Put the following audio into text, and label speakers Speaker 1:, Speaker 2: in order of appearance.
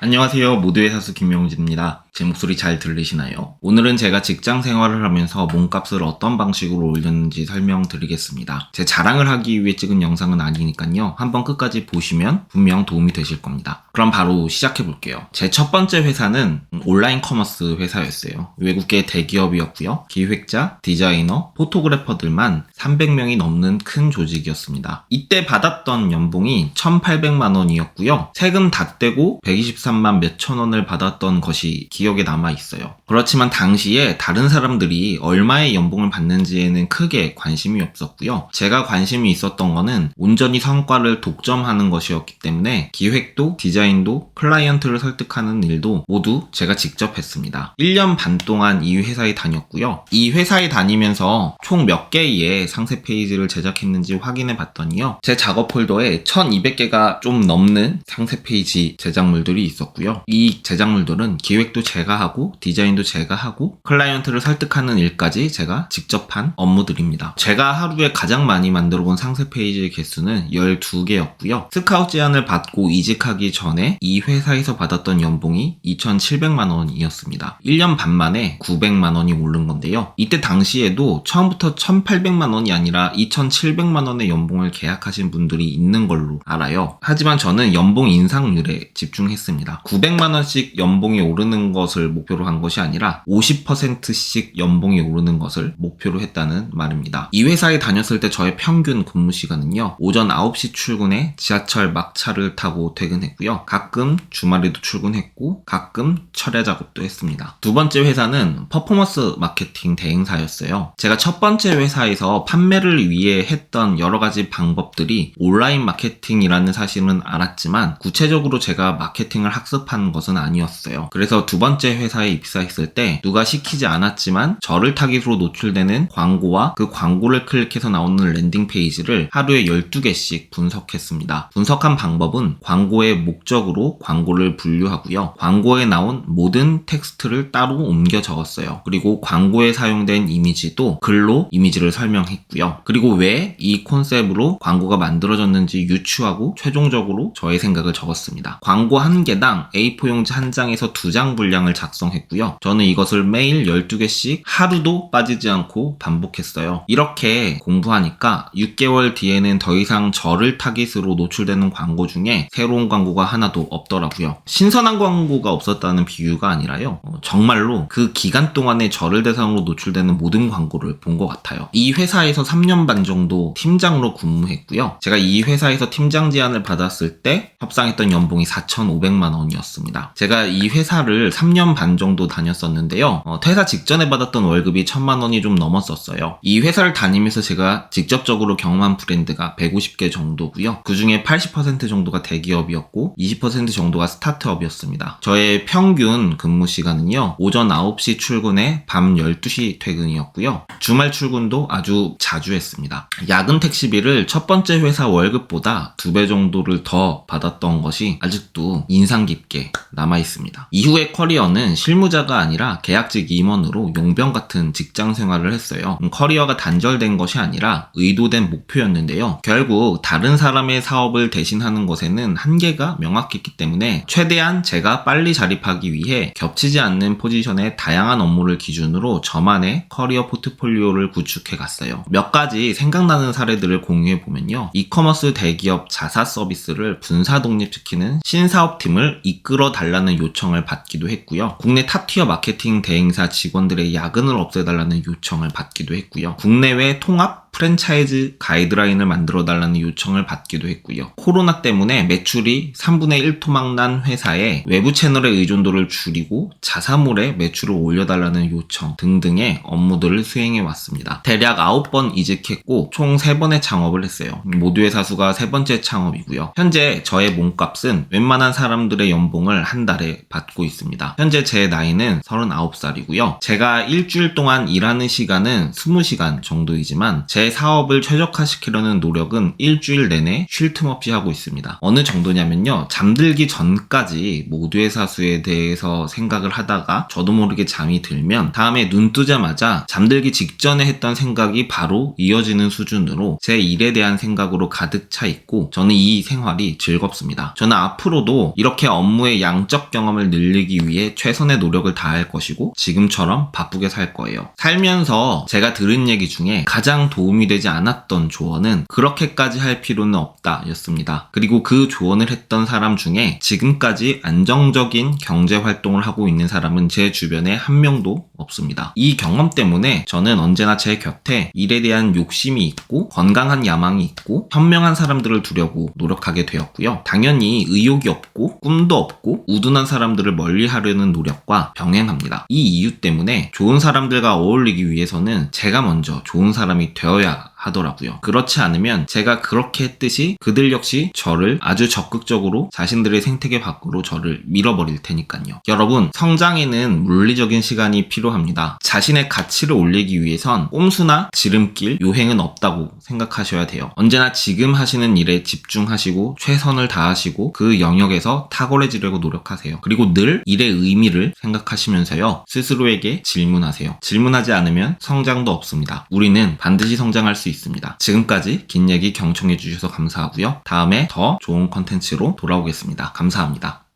Speaker 1: 안녕하세요. 모두의 사수 김명진입니다. 제 목소리 잘 들리시나요? 오늘은 제가 직장 생활을 하면서 몸값을 어떤 방식으로 올렸는지 설명드리겠습니다. 제 자랑을 하기 위해 찍은 영상은 아니니까요. 한번 끝까지 보시면 분명 도움이 되실 겁니다. 그럼 바로 시작해볼게요. 제 첫 번째 회사는 온라인 커머스 회사였어요. 외국계 대기업이었고요. 기획자, 디자이너, 포토그래퍼들만 300명이 넘는 큰 조직이었습니다. 이때 받았던 연봉이 1,800만 원이었고요. 세금 다 떼고 123만 몇천 원을 받았던 것이 기억에 남아있어요. 그렇지만 당시에 다른 사람들이 얼마의 연봉을 받는지에는 크게 관심이 없었고요. 제가 관심이 있었던 거는 온전히 성과를 독점하는 것이었기 때문에 기획도 디자인도 클라이언트를 설득하는 일도 모두 제가 직접 했습니다. 1년 반 동안 이 회사에 다녔고요. 이 회사에 다니면서 총 몇 개의 상세 페이지를 제작했는지 확인해 봤더니요. 제 작업 폴더에 1200개가 좀 넘는 상세 페이지 제작물들이 있었고요. 이 제작물들은 기획도 제가 하고 디자인도 제가 하고 클라이언트를 설득하는 일까지 제가 직접 한 업무들입니다. 제가 하루에 가장 많이 만들어 본 상세 페이지의 개수는 12개였고요. 스카웃 제안을 받고 이직하기 전에 이 회사에서 받았던 연봉이 2,700만 원이었습니다. 1년 반 만에 900만 원이 오른 건데요. 이때 당시에도 처음부터 1,800만 원이 아니라 2,700만 원의 연봉을 계약하신 분들이 있는 걸로 알아요. 하지만 저는 연봉 인상률에 집중했습니다. 900만 원씩 연봉이 오르는 것을 목표로 한 것이 아니라 50%씩 연봉이 오르는 것을 목표로 했다는 말입니다. 이 회사에 다녔을 때 저의 평균 근무 시간은요. 오전 9시 출근에 지하철 막차를 타고 퇴근했고요. 가끔 주말에도 출근했고 가끔 철야 작업도 했습니다. 두 번째 회사는 퍼포먼스 마케팅 대행사였어요. 제가 첫 번째 회사에서 판매를 위해 했던 여러 가지 방법들이 온라인 마케팅이라는 사실은 알았지만 구체적으로 제가 마케팅을 학습한 것은 아니었어요. 그래서 두 번째 회사에 입사했을 때 누가 시키지 않았지만 저를 타깃으로 노출되는 광고와 그 광고를 클릭해서 나오는 랜딩 페이지를 하루에 12개씩 분석했습니다. 분석한 방법은 광고의 목적으로 광고를 분류하고요. 광고에 나온 모든 텍스트를 따로 옮겨 적었어요. 그리고 광고에 사용된 이미지도 글로 이미지를 설명했고요. 그리고 왜 이 콘셉트로 광고가 만들어졌는지 유추하고 최종적으로 저의 생각을 적었습니다. 광고 한 개당 A4 용지 한 장에서 2장 분량을 작성했고요. 저는 이것을 매일 12개씩 하루도 빠지지 않고 반복했어요. 이렇게 공부하니까 6개월 뒤에는 더 이상 저를 타깃으로 노출되는 광고 중에 새로운 광고가 하나도 없더라고요. 신선한 광고가 없었다는 비유가 아니라요. 정말로 그 기간 동안에 저를 대상으로 노출되는 모든 광고를 본 것 같아요. 이 회사에서 3년 반 정도 팀장으로 근무했고요. 제가 이 회사에서 팀장 제안을 받았을 때 협상했던 연봉이 4,500만 원이었습니다. 제가 이 회사를 3년 반 정도 다녔었는데요. 퇴사 직전에 받았던 월급이 1,000만 원이 좀 넘었었어요. 이 회사를 다니면서 제가 직접적으로 경험한 브랜드가 150개 정도고요. 그 중에 80% 정도가 대기업이었고 20% 정도가 스타트업이었습니다. 저의 평균 근무 시간은요. 오전 9시 출근에 밤 12시 퇴근이었고요. 주말 출근도 아주 자주 했습니다. 야근 택시비를 첫 번째 회사 월급보다 2배 정도를 더 받았던 것이 아직도 인상 깊게 남아있습니다. 이후의 커리어는 실무자가 아니라 계약직 임원으로 용병 같은 직장 생활을 했어요. 커리어가 단절된 것이 아니라 의도된 목표였는데요. 결국 다른 사람의 사업을 대신하는 것에는 한계가 명확했기 때문에 최대한 제가 빨리 자립하기 위해 겹치지 않는 포지션의 다양한 업무를 기준으로 저만의 커리어 포트폴리오를 구축해 갔어요. 몇 가지 생각나는 사례들을 공유해 보면요. 이커머스 대기업 자사 서비스를 분사 독립시키는 신사업팀을 이끌어 달라는 요청을 받기도 했고요. 국내 탑티어 마케팅 대행사 직원들의 야근을 없애달라는 요청을 받기도 했고요. 국내외 통합 프랜차이즈 가이드라인을 만들어달라는 요청을 받기도 했고요. 코로나 때문에 매출이 3분의 1 토막난 회사에 외부 채널의 의존도를 줄이고 자사몰에 매출을 올려달라는 요청 등등의 업무들을 수행해 왔습니다. 대략 9번 이직했고 총 3번의 창업을 했어요. 모두의 사수가 3번째 창업이고요. 현재 저의 몸값은 웬만한 사람들의 연봉을 한 달에 받고 있습니다. 현재 제 나이는 39살이고요. 제가 일주일 동안 일하는 시간은 20시간 정도이지만 제 제 사업을 최적화시키려는 노력은 일주일 내내 쉴 틈 없이 하고 있습니다. 어느 정도냐면요. 잠들기 전까지 모두의 사수에 대해서 생각을 하다가 저도 모르게 잠이 들면 다음에 눈 뜨자마자 잠들기 직전에 했던 생각이 바로 이어지는 수준으로 제 일에 대한 생각으로 가득 차 있고 저는 이 생활이 즐겁습니다. 저는 앞으로도 이렇게 업무의 양적 경험을 늘리기 위해 최선의 노력을 다할 것이고 지금처럼 바쁘게 살 거예요. 살면서 제가 들은 얘기 중에 가장 도움이 되지 않았던 조언은 그렇게까지 할 필요는 없다 였습니다. 그리고 그 조언을 했던 사람 중에 지금까지 안정적인 경제 활동을 하고 있는 사람은 제 주변에 한 명도 없습니다. 이 경험 때문에 저는 언제나 제 곁에 일에 대한 욕심이 있고 건강한 야망이 있고 현명한 사람들을 두려고 노력하게 되었고요. 당연히 의욕이 없고 꿈도 없고 우둔한 사람들을 멀리하려는 노력과 병행합니다. 이 이유 때문에 좋은 사람들과 어울리기 위해서는 제가 먼저 좋은 사람이 되어야 하더라고요. 그렇지 않으면 제가 그렇게 했듯이 그들 역시 저를 아주 적극적으로 자신들의 생태계 밖으로 저를 밀어버릴 테니까요. 여러분, 성장에는 물리적인 시간이 필요합니다. 자신의 가치를 올리기 위해선 꼼수나 지름길, 요행은 없다고 생각하셔야 돼요. 언제나 지금 하시는 일에 집중하시고 최선을 다하시고 그 영역에서 탁월해지려고 노력하세요. 그리고 늘 일의 의미를 생각하시면서요. 스스로에게 질문하세요. 질문하지 않으면 성장도 없습니다. 우리는 반드시 성장할 수 있습니다. 지금까지 긴 얘기 경청해 주셔서 감사하고요. 다음에 더 좋은 컨텐츠로 돌아오겠습니다. 감사합니다.